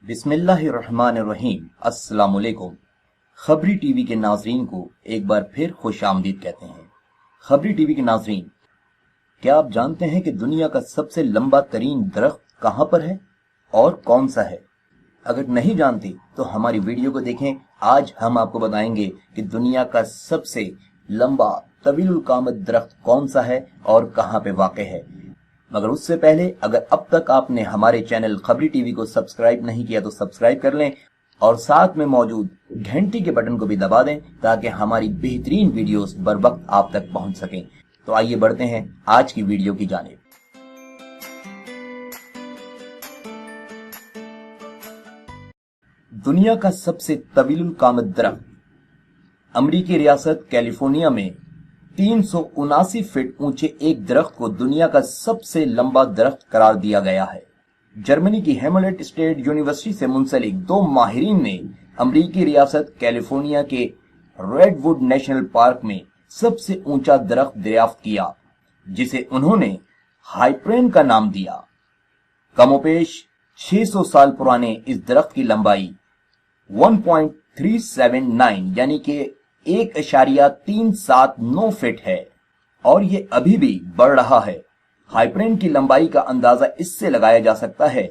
बिस्मिल्लाहिर्रहमानिर्रहीम। अस्सलाम वालेकुम। खबरी टीवी के नाजरीन को एक बार फिर खुश आमदीद कहते हैं। खबरी टीवी के नाजरीन, क्या आप जानते हैं कि दुनिया का सबसे लंबा तरीन दरख्त कहां पर है और कौन सा है? अगर नहीं जानते तो हमारी वीडियो को देखें। आज हम आपको बताएंगे कि दुनिया का सबसे लंबा तवीलुल कामत दरख्त कौन सा है और कहां पे वाक़ है। मगर उससे पहले अगर अब तक आपने हमारे चैनल खबरी टीवी को सब्सक्राइब नहीं किया तो सब्सक्राइब कर लें और साथ में मौजूद घंटी के बटन को भी दबा दें ताकि हमारी बेहतरीन वीडियोस बर वक्त आप तक पहुंच सकें। तो आइए बढ़ते हैं आज की वीडियो की जानिब। दुनिया का सबसे तवीलुल कामत दरख्त अमरीकी रियासत कैलिफोर्निया में 379 फीट ऊंचे एक दरख्त को दुनिया का सबसे लंबा दरख्त करार दिया गया है। जर्मनी की हेमलेट स्टेट यूनिवर्सिटी से मुंसलिक दो माहिरीन ने अमरीकी रियासत कैलिफोर्निया के रेडवुड नेशनल पार्क में सबसे ऊंचा दरख्त दरियाफ्त किया, जिसे उन्होंने हाइप्रेन का नाम दिया। कमोपेश 600 साल पुराने इस दरख्त की लंबाई 1.379 यानी कि 1.379 फीट है और ये अभी भी बढ़ रहा है। हाइप्रेन की लंबाई का अंदाजा इससे लगाया जा सकता है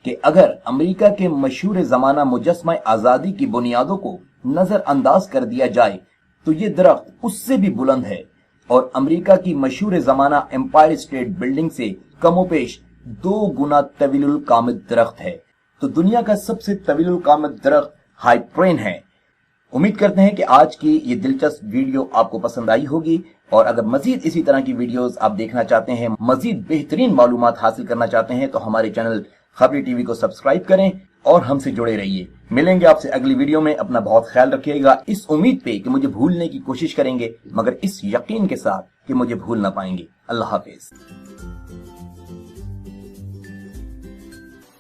कि अगर अमेरिका के मशहूर जमाना मुजस्समा आजादी की बुनियादों को नजरअंदाज कर दिया जाए तो ये दरख्त उससे भी बुलंद है और अमेरिका की मशहूर जमाना एम्पायर स्टेट बिल्डिंग से कमोपेश 2 गुना तवीलुल कामत दरख्त है। तो दुनिया का सबसे तवीलुल कामत दरख्त हाइप्रेन है। उम्मीद करते हैं कि आज की ये दिलचस्प वीडियो आपको पसंद आई होगी और अगर मजीद इसी तरह की वीडियोस आप देखना चाहते हैं, मजीद बेहतरीन मालूमात हासिल करना चाहते हैं तो हमारे चैनल खबरी टीवी को सब्सक्राइब करें और हमसे जुड़े रहिए। मिलेंगे आपसे अगली वीडियो में। अपना बहुत ख्याल रखिएगा, इस उम्मीद पे कि मुझे भूलने की कोशिश करेंगे मगर इस यकीन के साथ कि मुझे भूल ना पाएंगे। अल्लाह हाफिज।